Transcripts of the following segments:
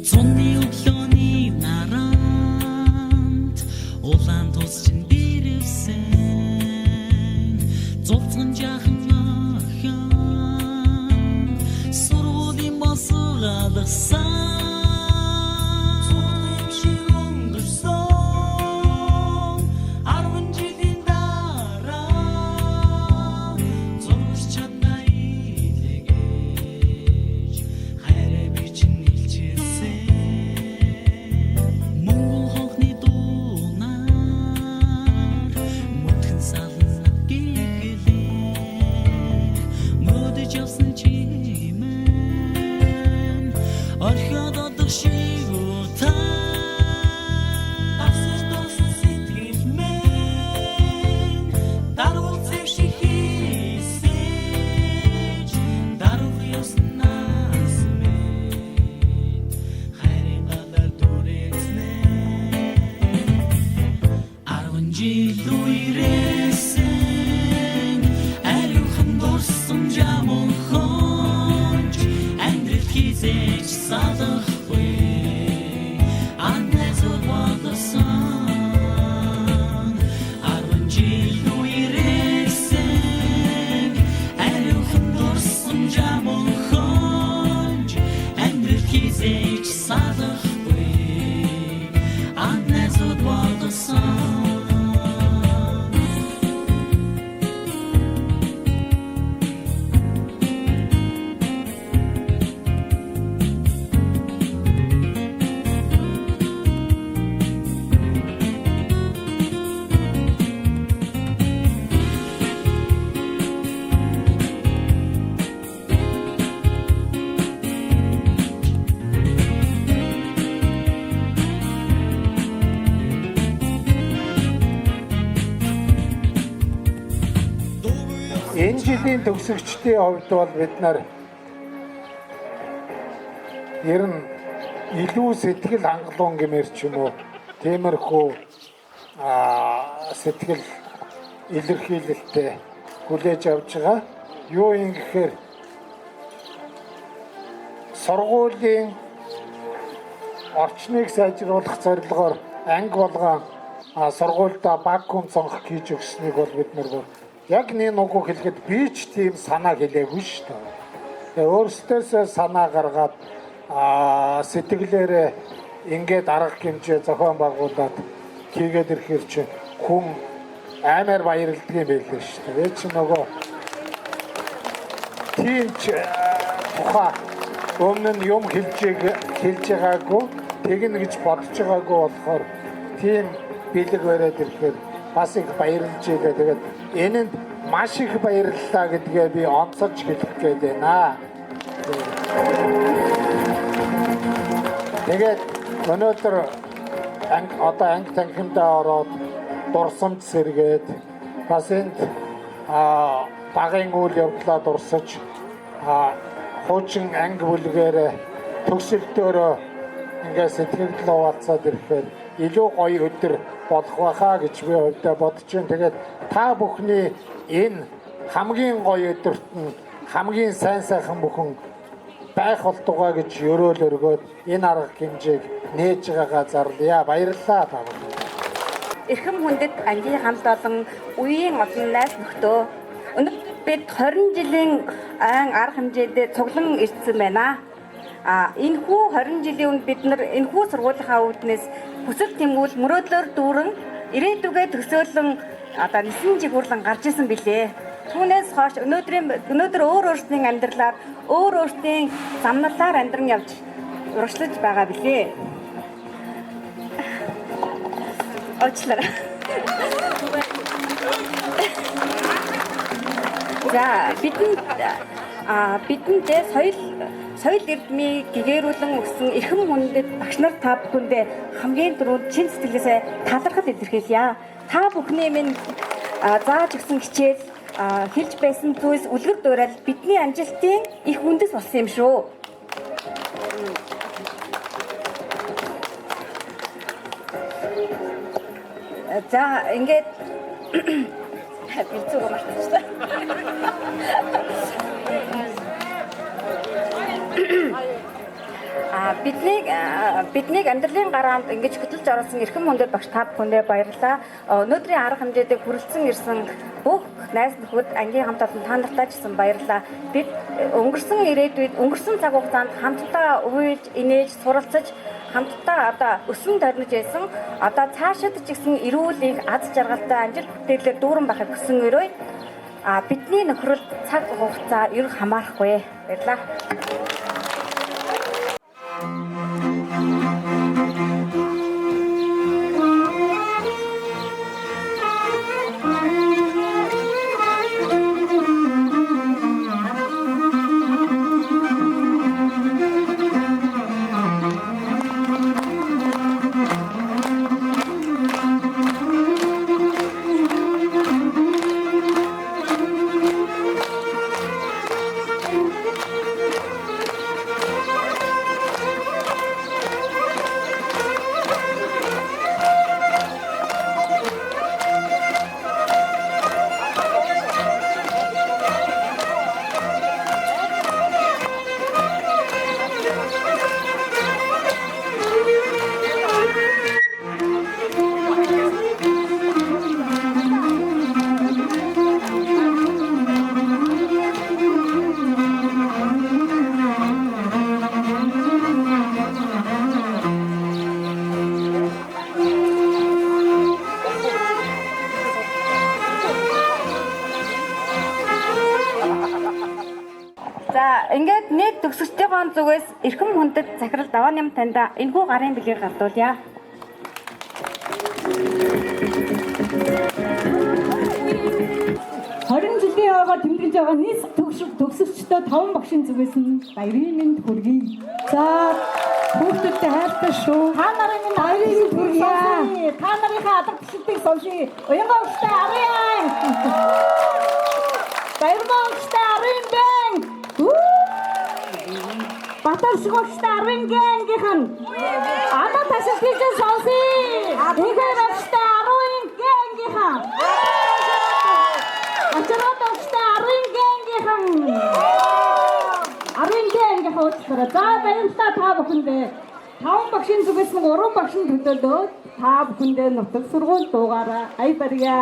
Цонны өглөөний наранд улаан тус чин дэрвсэн зовцон жахан охин сургуулийн босоо алгасан Энэ жилийн төгсөгчдийн хувьд бол бид нар ер нь илүү сэтгэл хангалуун гэмээр ч юм уу тиймэрхүү сэтгэл илэрхийлэлтэй хүлээж авч байгаа. Юу юм гэхээр сургуулийн орчныг сайжруулах зорилгоор анги болгон сургуультай баг хүн сонгох хийж өгснгийг бол бид нар яг нэг уг хэлэхэд би ч тийм санаа хэлээгүй шүү дээ. Тэгээ өөрсдөөсөө санаа гаргаад сэтгэлээрээ ингээд арга хэмжээ зохион байгуулад хийгээд ирэхээр чи хүн аймаар баярлдаг юм байлээ шүү дээ. Чи нөгөө тийм ч тухай өмнө нь юм хэлж байгаагүй тэгнэ гэж бодож байгаагүй болохоор тийм бэлэг бариад ирэхээр бас их баярлж байгаа. Тэгээд энэнд маш их баярлалаа гэдгээ би онцолж хэлэх гээд байна. Тэгээд өнөөдөр анги танхимдаа ороод дурсамж сэргээд бас энд багын үйл явдлаа дурсаж хуучин анги бүлгээр төгсөлтөөрөө ингээд сэтгэлд хуваалцаад ирэхээр илүү гоё өдөр болох байхаа гэж би хувьдаа бодож байна. Тэгээд та бүхний энэ хамгийн гоё өдөрт нь хамгийн сайн сайхан бүхэн байх болтугай гэж өрөөл өргөөд энэ арга хэмжээг нээж байгаагаа зарлая. Баярлалаа та бүхэн. Эрхэм хүндэт ангийн хамт олон үеийн олон найз нөхдөө өнөөдөр бид 20 жилийн арга хэмжээдээ цуглан ирсэн байна. Энэхүү 20 жилийн өмнө бид нар энэхүү сургуулийнхаа үүднээс хүсэл тэмүүлэл мөрөөдлөөр дүүрэн ирээдүгээ төсөөлөн нисэн жигүүрлэн гарч исэн билээ. Түүнээс хойш өнөөдөр өөрсдийн амьдралаар өөрсдийн замналаар амьдран явж урагшлаж байгаа билээ. Очлаа. За бидэндээ соёл эрдмийг гэгээрүүлэн өгсөн эрхэм хүндэт багш нар та бүхэндээ хамгийн түрүүнд чин сэтгэлээсээ талархал илэрхийлье. Та бүхний минь зааж өгсөн хичээл хэлж байсан зүйлс үлгэр дуурал бидний амжилтын их үндэс болсон юм шүү. За ингээд бицүүг мартчихсан. Биднийг амьдралын гараанд ингэж хөтлөж оруулсан эрхэм хүндэт багш та бүхэндээ баярлалаа. Өнөөдрийн арга хэмжээтэй хүрэлцэн ирсэн бүх найз нөхөд ангийн хамт олон та нартай ч гэсэн баярлалаа. Бид өнгөрсөн ирээдүйд өнгөрсөн цаг хугацаанд хамтдаа уйлж, инээж, суралцаж хамтдаа одоо өсөн төрнөж байсан. Одоо цаашид ч гэсэн эрүүл их аз жаргалтай амжилт бүтээлээр дүүрэн байхыг хүсэн өрөө. Бидний нөхрөл цаг хугацаа ер хамаарахгүй. Баярлалаа. Ингээд нийт төгсөгчдийн зүгээс эрхэм хүндэт захирал даваа ням таньда энэхүү гарын бэлгийг гардуулъя. 20 жилийн ойгоор тэмдэглэж байгаа нийт төгсөгчдөө 5 багшийн зүгээс нь баярын мэнд хүргэе. За хүүхдүүдтэй хайртай шүү. Та нарын минь баярын мэнд хүргье. Та нарынхаа алга түшилтийг сонсъё. Уянгаа өгчтэй арын. Баярмаа өгчтэй арын бэн. Батар шгогчтой арын гэнгийнхэн. Ана ташилтыг сонсъё. Эгээр өгчтэй арын гэнгийнхэн. Ачараад өгчтэй арын гэнгийнхэн. Арын гэнгийнхэн уучлаарай. За баярлалаа та бүхэндээ. 5 багшийн зүгээс нь 3 багшин төлөөлөөд та бүхэндээ нутаг сургууль дуугаараа ая барья.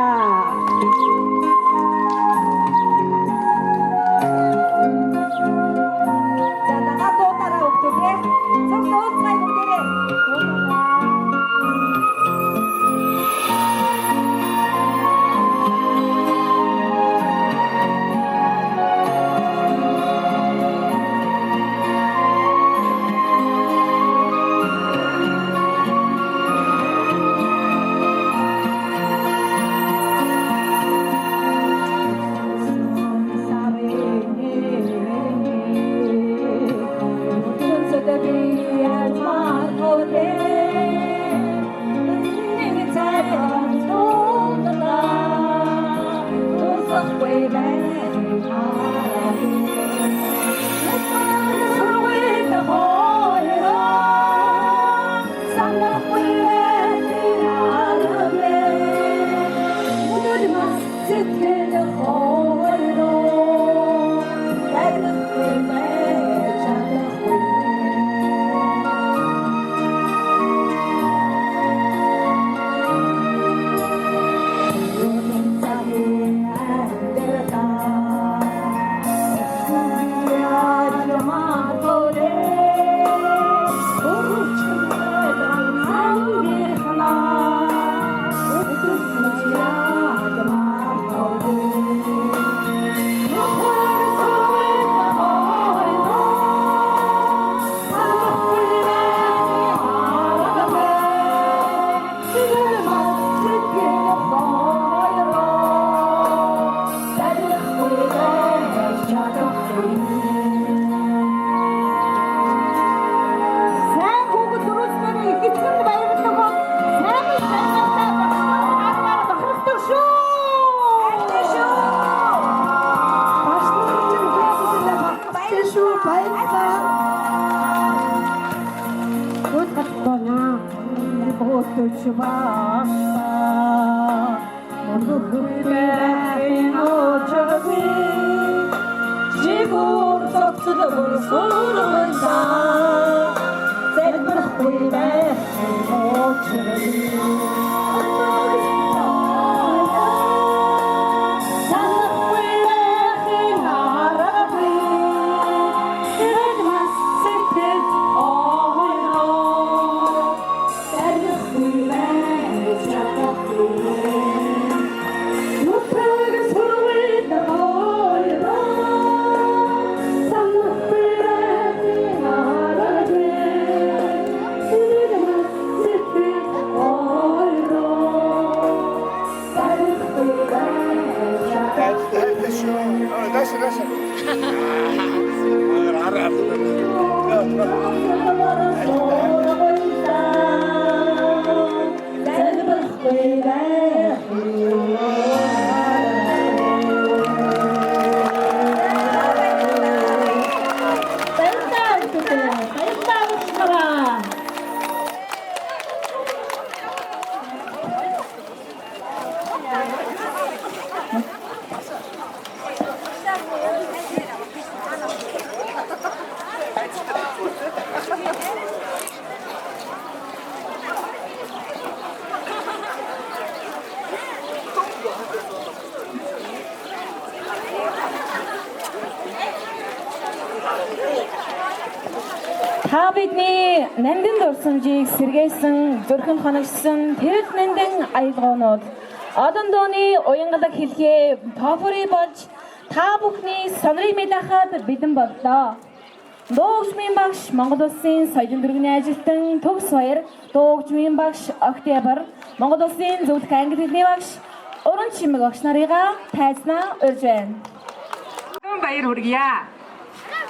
지금 섭섭을 소름은 다 Та бидний нандин дурсамжийг сэргээсэн, зүрхэнд хоногсон тэрэг нандин аялгуунууд одон дууны уянгалаг хэлхээ тофори болж та бүхний сонирыг мэдахад бэлэн боллоо. Дуугчмын багш Монгол Улсын соёлын дөрвийн ажилтан Төгс Баяр, дуугчмын багш Октябрь, Монгол Улсын зөвлөх англи хэлний багш Уран чимэг огч нарыгаа тайзнаа урьж байна. Баяр хүргье.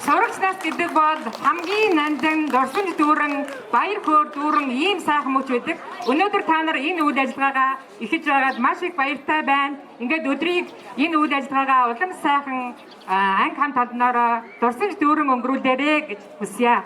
Сурагч нас гэдэг бол хамгийн нандин дурсамж дүүрэн баяр хөөр дүүрэн ийм сайхан мөч байдаг. Өнөөдөр та нар энэ үйл ажиллагаагаа эхэлж байгаад маш их баяртай байна. Ингээд өдрийг энэ үйл ажиллагаагаа улам сайхан анги хамт олноороо дурсамж дүүрэн өнгөрүүлээрэй гэж хүсье.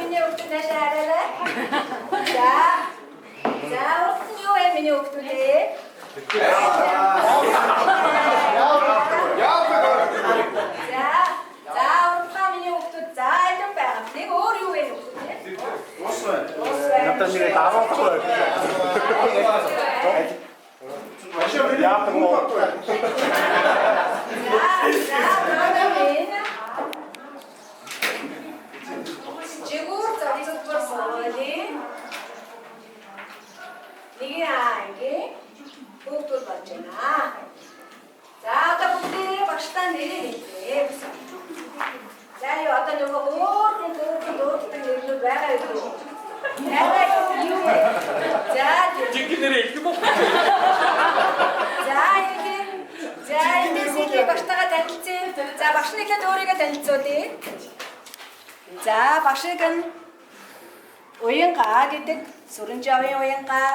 миний хүүхдүүд наашаа хараарай. За урд нь юу вэ миний хүүхдүүд ээ? За урдаа миний хүүхдүүд за илүү байгаа. Нэг өөр юу вэ хүүхдүүд ээ? Ус байна. Надад нэг дараахгүй. Яадаг уу? Жигүүр зовцолбор соолын нэг ангийн хүүхдүүд болж байна. За одоо бүгдээ багштай нэрээ хэлээ. За юу одоо нөгөө өөртөө нэрнүүд байгаа юу? Юу вэ? За Жинхэнэ нэрээ хэлэх юм уу? За эндээсээ багштайгаа танилцъя. За багшныхаа өөрийгөө танилцуулъя. За багшиг нь Уянгаа гэдэг Сүрэнжавын Уянгаа.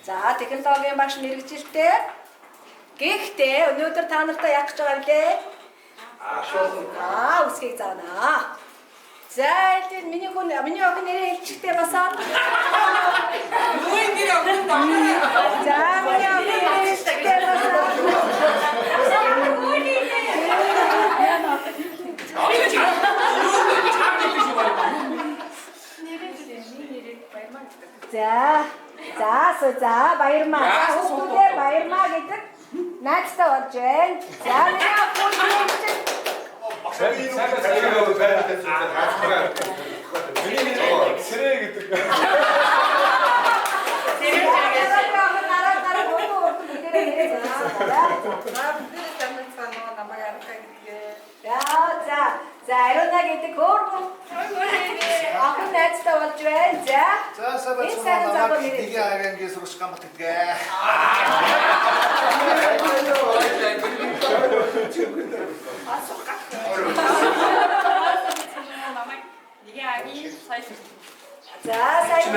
За технологийн багш мэрэгчлээ. Гэхдээ өнөөдөр та нартай яах гэж байгаа вэ? Үсгийг заана. За энэ миний охин нэрээ хэлчихтэй басаа. Юу энэ нэр өгөх юм? За миний охин нэрээ хэлчихтэй басаа. За баярмаа. Хүүхдүүдээ баярмаа гэдэг найзтай болж байна. За миний охин Сэрээ гэдэг. За Арина гэдэг хөөргөн охин найзтай болж байна. За сабац намайг дигэ агангийн сурах гамт гэдэг. За сайн.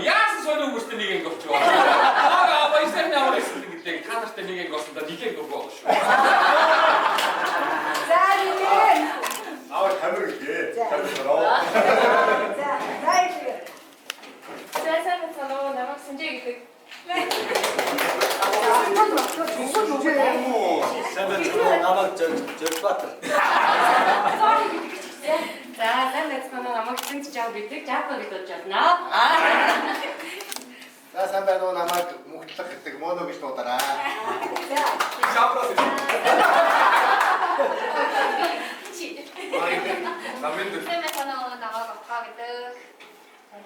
Яасан сони хүмүүст нэг ингэ болчих. Аа баясаа ямар гэсэн гэдэг та нартай нэг ингэ болсон да дигээ гоо шүү. За нэг. Аваа тамир гээ. Тамироо. За сайн. сайн санаа намайг Сүнжээ гэдэг. намайг Жорбатар. За сайн санаа намайг Сүнжээ гэдэг. Жаапа гэж байна. За сайн байна уу намайг Мухтлах гэдэг моно гэж дуудаарай. Намэнд сайн санаа намайг Авха гэдэг.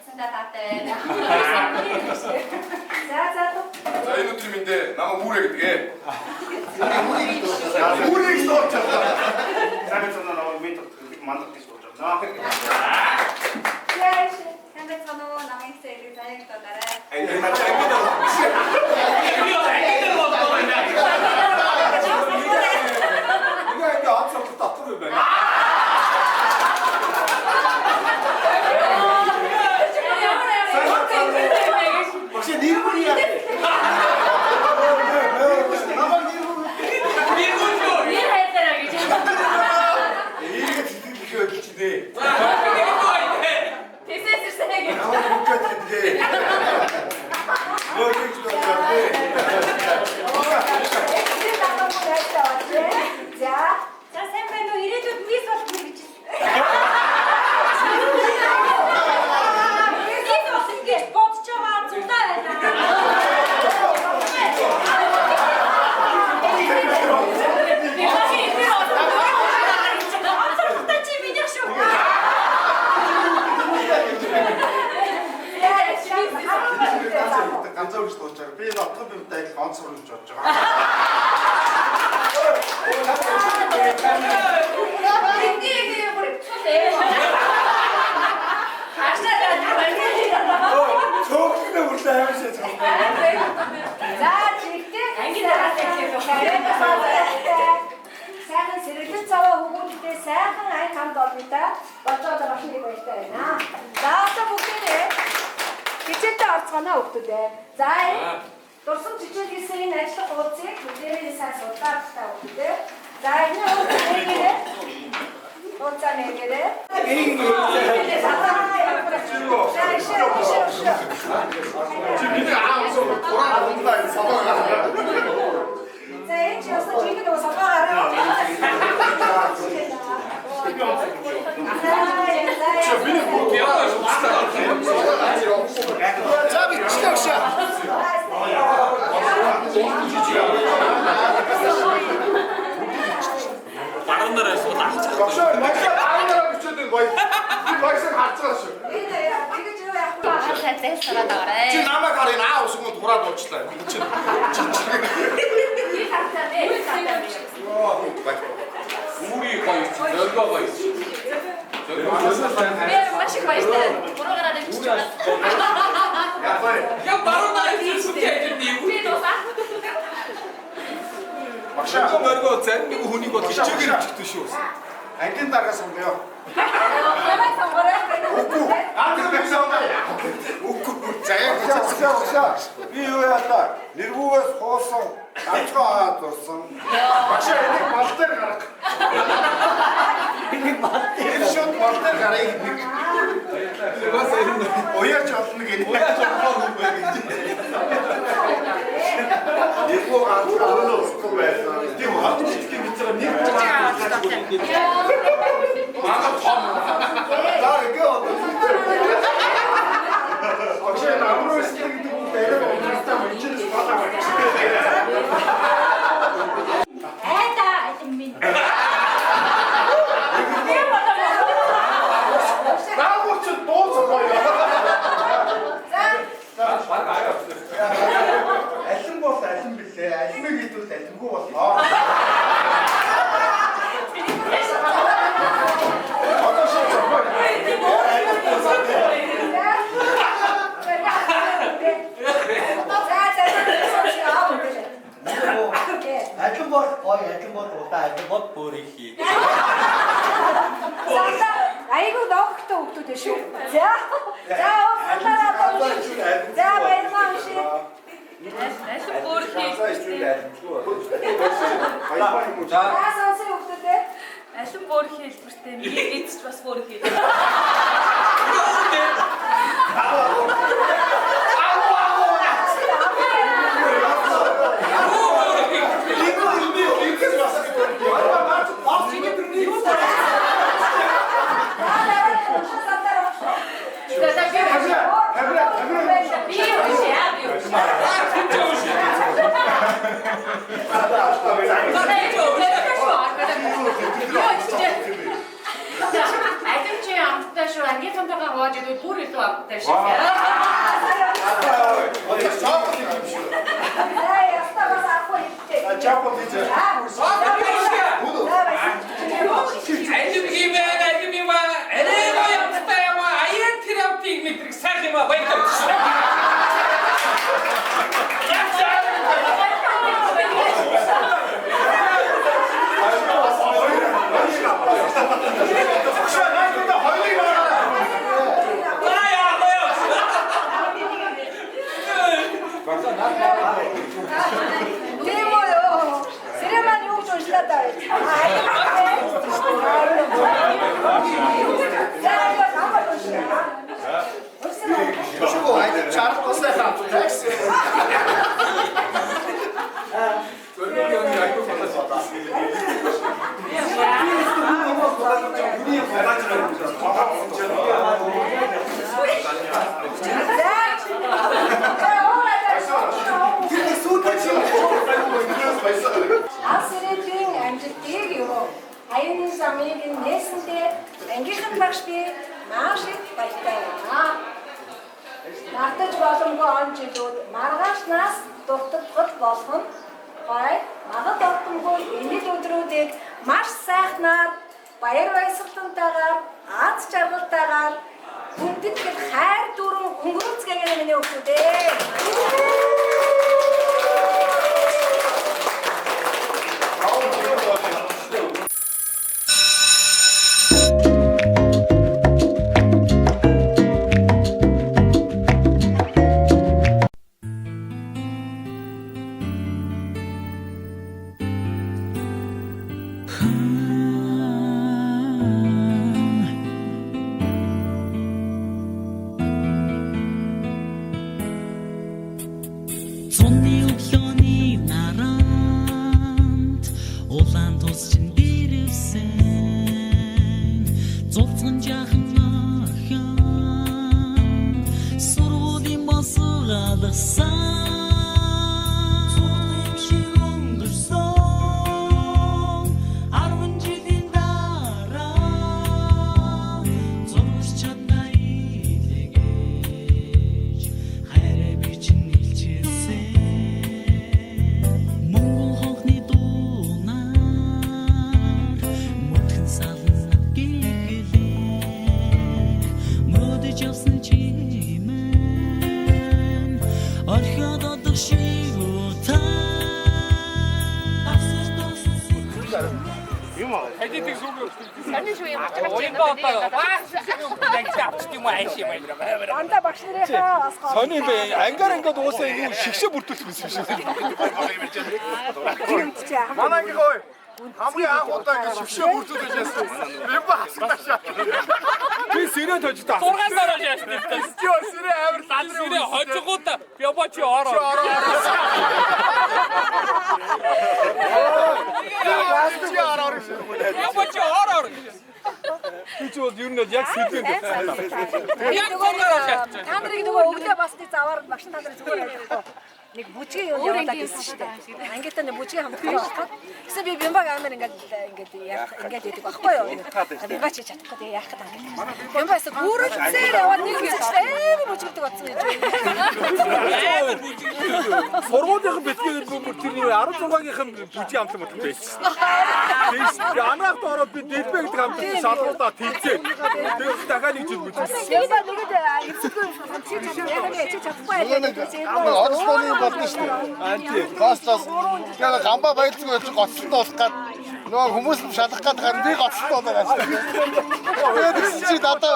Санаа таттай. За. За энэ өдөр минь намайг Бүрэ гэдгээ. Бүрийг дуудчихлаа. Сайн санаа намайг Митот гэдэг мандат гэж дуудана. Сайн санаа намайг Сэлэг заяг дуудаарай. Энэ мачаа 혹시 니르군이야? 남아 니르군. 일 했더라 이제. 이게 지금 기치네. 됐어. 남아 못 갔는데. онцгой гэж бодож байгаа. Цөөхнө бүрлээ авшиж За чигтэй анги дараад сайхан сэргэлэн цаваа хөвгүүдтэй сайхан ай хамт олонтой болцоод байгаа шиг баяртай байна. За одоо бүгдээ хичээлдээ орцгоно хөвгүүдээ. За дурсан жижиг хэсгийн ажлын хуудсыг бүдээрээ сайн судлаад таа хөвгүүдээ. За энэ хуудсыг хуудсаа нэргээрээ. Чиний аавс ураа онлайн сабаа. За энэ ч ясна чиний нөгөө сабаа гараа. За би чигшаа. Баруунаараа суулаа. Багшаа багшаа бичээд гоё. Би багшаа харж байгаа шүү. Чи намайг харин аавс юм тураад уучлаа. Чи. Үүрий гоё, зөргөө гоё. Маш их баяртай. Буруугаар авч байгаа. Я баруунаараа зүсгэж Би дуусаа. Багшаа мөргөө зарим хүнийг бол хичээгээр бичдэг шүү. ангийн дарга сонгоё. Намайг сонгорой. Ангийн дарга сонгоё. Үгүй заяа. Би юу яатаа? Нэрвүүгээс хоосон амцгаа аваад дурсан. Багшаа энийг мал дээр гарах. Энийг мал дээр. Энэ шууд мал дээр гарах. Ояач олно гэнэ. Ояач олно гэж. Нэрвүү амцгаа аваад байсан. Тийм хат читгэн бицээр нэг Мама том. За игээ одоо. Багшаа намруу стиг гэдэг нь дээр онцтой мөчөж болоо. Айда алим минь. Наагууч дууцгоё. Алин бол алин билээ. Алимыг хийдвэл алингүй болно. Ажил бол гоё, ажил бол удаа, ажил бол бүрийг хий. Айгуу доогтой хөвгүүд дээ шүү. За. За уучлаарай. За баярлалаа шүү. Ашиг бүр хийх. За сонсоо хөвгүүд дээ. Ашиг бүр хийлбэртэй. Нэг эцч бас бүр хийх. Айдэмчи амттай шүү. Ангийнхантайгаа хувааж идвэл бүр илүү амттай шүү. Ястагаас авахгүй ихтэй. Чапо тийч. Алим гимээ, алим юм аа. Элэго ямтай юм аа. Аян терапевтик мэтрик сайхан юм аа. Баярлалаа. Тийм үү? Сэрэмэн юу ч уншлаад байгаа. Шуго айд чарах тусаа хаа. Такси. Асэрэтийн амжилтыг юу? Аюуны замыг нээсэндээ ангийнхан багш би маш их баяртай байна. Нартаж боломгүй он жилүүд маргааш нас дутагдгал болгон гой манад ортомгүй энэ өдрүүдийг маш сайхнаар баяр баясгалантайгаар аз жаргалтайгаар хүндэт хайр дүрэн өнгөрүүлцгээгээ миний өгсөдөө. Цонны өглөөний наранд улаан тус чинь дэрвсэн зовцон жахан охин сургуулийн босор алгасан цонны шиг өнгөрсөн 10 жилийн дараа зурж чадна илгээж хайраа би чинь Эдитик зүг. Саний шүү юм. Оюутан одоо баг авчт юм ааш юм байна. Анда багш нарынхаа Сони бэ ангар ингээд уусаа юу шигшээ бүрдүүлэх байсан шүү. Манай анги хой. Хамгийн анх удаа ингээд шигшээ бүрдүүлж яасан. Би багсгаашаа. Би сэрэ тожтой. 6 сараар яасан. Юу сэрэ амар лалрын сэрэ хожигууд бябачи ороо. Бябачи ороо. Би ч бол ер нь яг сэрдэн дээр. Яг гоо та нарыг нөгөө өглөө басны заваар багш та нарыг зүгээр ажиллахгүй. Нэг бүжгээ юу явуулаад гэсэн шүү дээ. Ангитай нэг бүжгээ хамтдаа болоход гэсэн би бямбаг амар ингээд яадаг байхгүй юу? Би бач чадахгүй тэгээ яах гэдэг юм. Бямбаас бүрэлцээр яваад нэг хэсгээр бүжгэлдэг болсон гэж байна. Сургуулийн бэлтгэл бүр тэрний 16-гийн бүжгийн хамтлаг мод байсан. Тэгээд анаахт ороод би дэлбэг хамтлаг шалгуудаа тэлцээ. Тэгээд дахиад нэг жил бүжгэлсэн. Тэгээд нэгэд эцэггүй чи чадахгүй байлаа. Оросны болно шүү дээ. Анти. Гастас. Яг гамбаа байлцгүй байж гоцсон болох гад нөгөө хүмүүс нь шалах гад харин би гоцсон болоо. Тэгээд чи надаа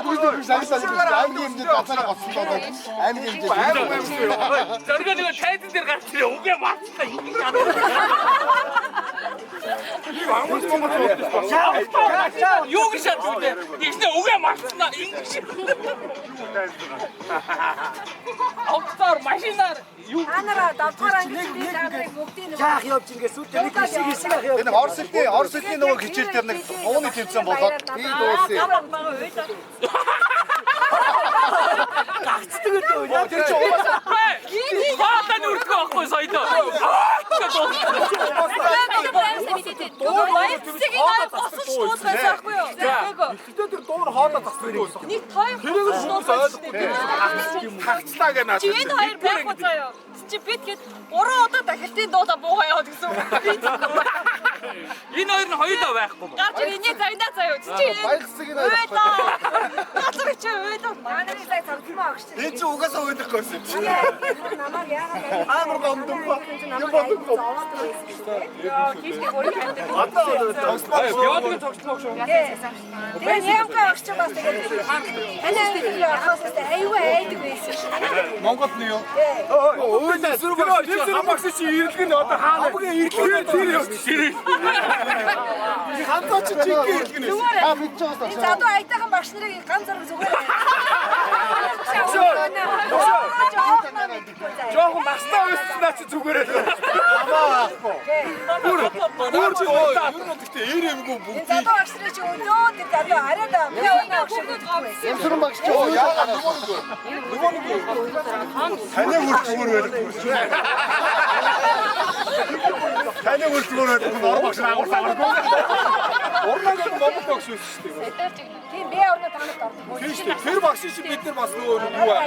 бүгд шалгасан гэж аймгийн хэмжээнд гацаараа гоцсон болоо. Аймгийн хэмжээнд. Зоргоо нэг тайзан дээр гарч ирээ. Үгээ марцгаа юм яа. Юу гэж шатсан. Ихнэ үгээ марцнаа ингэж. Автор машинаар юу анара давхар ангид бүгдийг Жаах явж ингээс үгүй нэг хэсэг ах яв. Энэ Оросны нөгөө хичээл дээр нэг ууны тэмцээн болоод би дууссан. Гацдаг үү яа. Тэр чинь угаасаа хаалта нүрдгөө ахгүй сая. тэр дуур хоолоо тасдаг юм. нэг хоёр Хагцлаа гэнэ. чи энэ хоёр байхгүй заяа. Чи бид гээд 3 удаа дахилтын дуудаа буугаа яваад гэсэн үг. Энэ хоёр нь хоёулаа байхгүй. Гарч ирэний цагнаа заяа. Чи Баярсаг энэ Нацрах чи өөдөө манай сая цогцмоо агш чи. энэ чи угаасаа өөдөх гэсэн юм чи. Намаг яагаад Амар гомдсон ба. юм болдог. Яваад тогтмоо шүү. Тэгээ нямка агш чи бас тэгээд анаа бидний орхоос аюу айдаг байсан шүү. Монголд нь юу? Өөдөө зүрх багш чи ирлэг нь одоо хаана? Хамгийн ирлэг тэр юм. Хантаа чи ирлэг нь. Аа бид ч бас. За одоо айтайхан багш нарыг ганц зэрэг зүгээр. Жохон настаа өсснаа чи зүгээрээ. Амаа аахгүй. Бүр чи юу нь гэхдээ ирэмгүй бүгд. За одоо багш нар чи өөдөө тэр одоо арайд би өнөө багш байсан. Ямсрын багш чи яагаад нөгөө таны хүртгүүр байдаг. Таны хүртгүүр байдаг. Ор багш агуулсан. Урнаа гэдэг Монгол багш байсан шүү дээ. Тийм би орно танад ордог. Тийм шүү дээ. Тэр багш чинь бид нар бас нөгөө юу аа.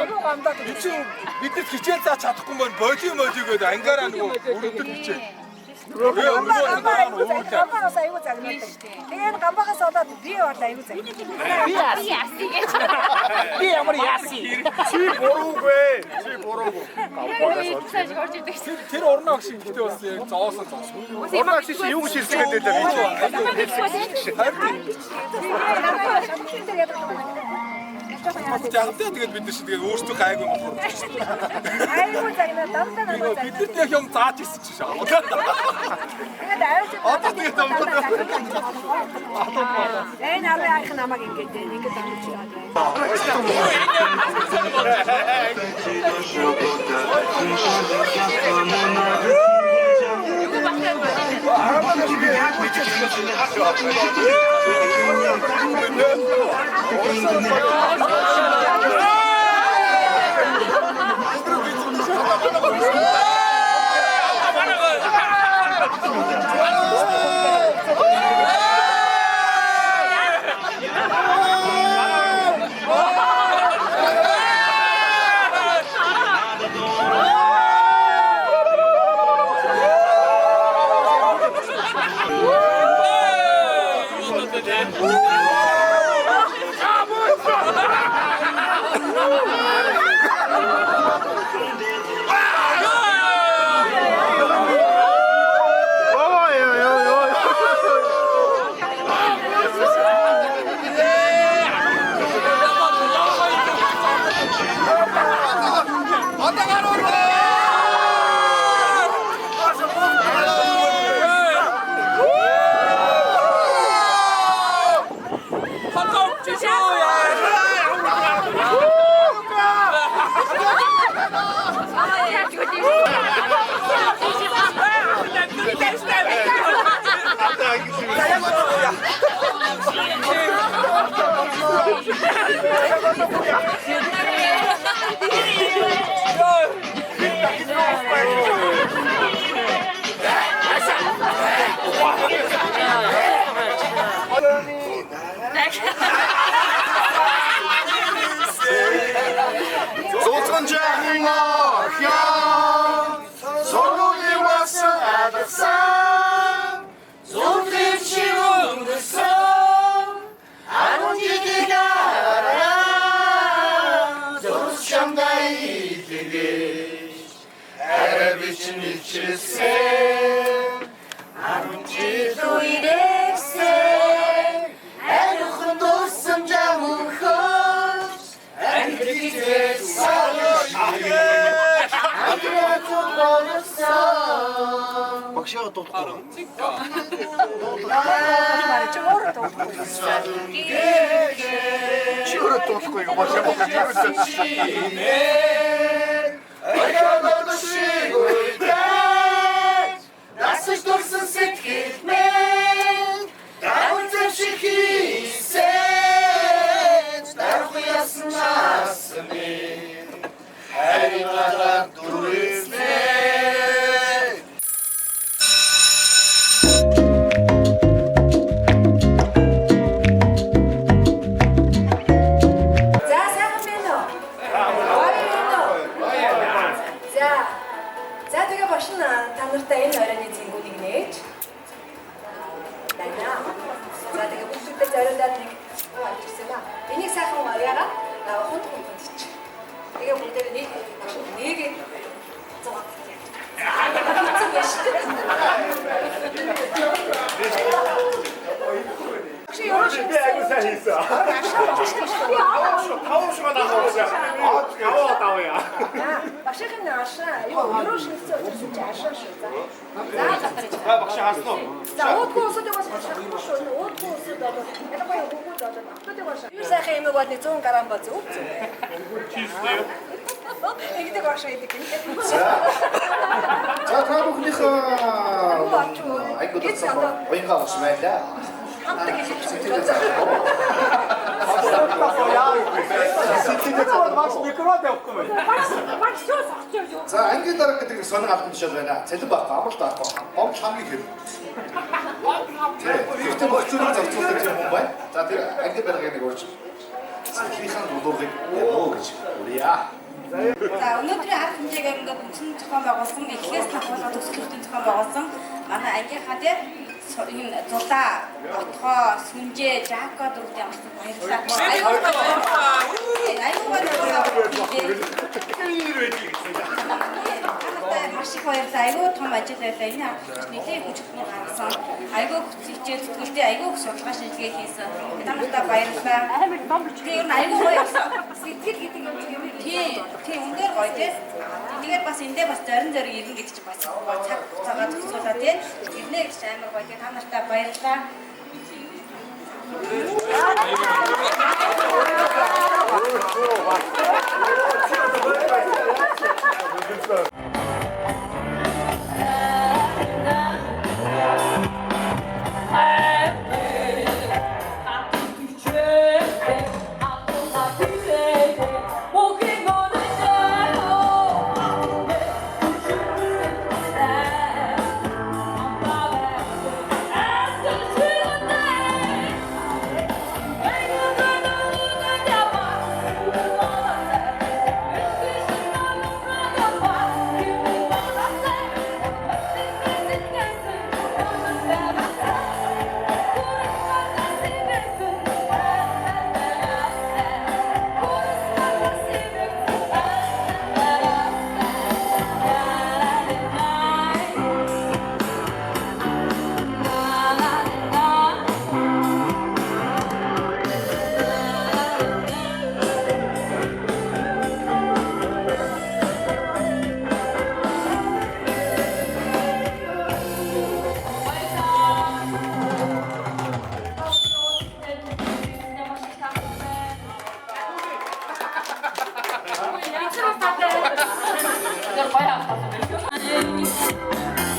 Энд чинь биднэрт хичээл зааж чадахгүй мөн боли гэдэг ангаараа нөгөө өрөвдөг хичээл. Гамбагаас аюу загнаад. Тэгээд гамбагаас болоод би бол аюу загнаад. Би ямар яаси. Чи буруугүй. Тэр урнаа багш ихтэй бас яг зоосон. Урнаа багш чи юу гэж хэлсэн гэдэг лээ би чи. Жагтай тэгээд бид нар чи тэгээд өөрсдөө гайгүй мохор. Аюу загнаад дандаа намайг загнаад. Бид нар юм зааж ирсэн чи шаа. Тэгээд аюу тэгээд энэ арай айх намайг ингэж амжуулаад. Багшаа дуулахгүй. Чигээр дуулахгүй багшаа За ангийн дарга гэдэг сонин албан тушаал байна. Цалин байхгүй, амралт байхгүй. Гомч хамгийн хэрэг. Ихтэй болцоороо зарцуулдаг юм байна. За тэр анги баргыг нэг урьж. Сэтгэлийнхэн дуулуурыг нөө гэж үрье. За өнөөдрийн арга хэмжээгээр ингээд бүхэн зохион байгуулсан эхлээс тахуулга төсөлтийн зохион байгуулсан манай ангийнхаа дээр энэ зулаа, отгоо, сүнжээ, жако дөрвд ямар ч баярлалаа. Аюу маш их баярлалаа. Аюу том ажил байлаа. Энэ арга нийлээ хүч хөдөлмөр гаргасан. Аюу хичээл зүтгэлтэй аюу судалгаа шинжилгээ хийсэн. Та нартай баярлалаа. Тэр нь аюу баярлалаа. Сэтгэл гэдэг юм тийм өндөр гоё тийм. Тэгээд бас эндээ бас зорин ирнэ гэдэг чинь бас цаг хугацаагаа зохицуулаад тийм. Ирнэ гэж амар гоё. Та нартай баярлалаа.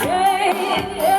Yeah.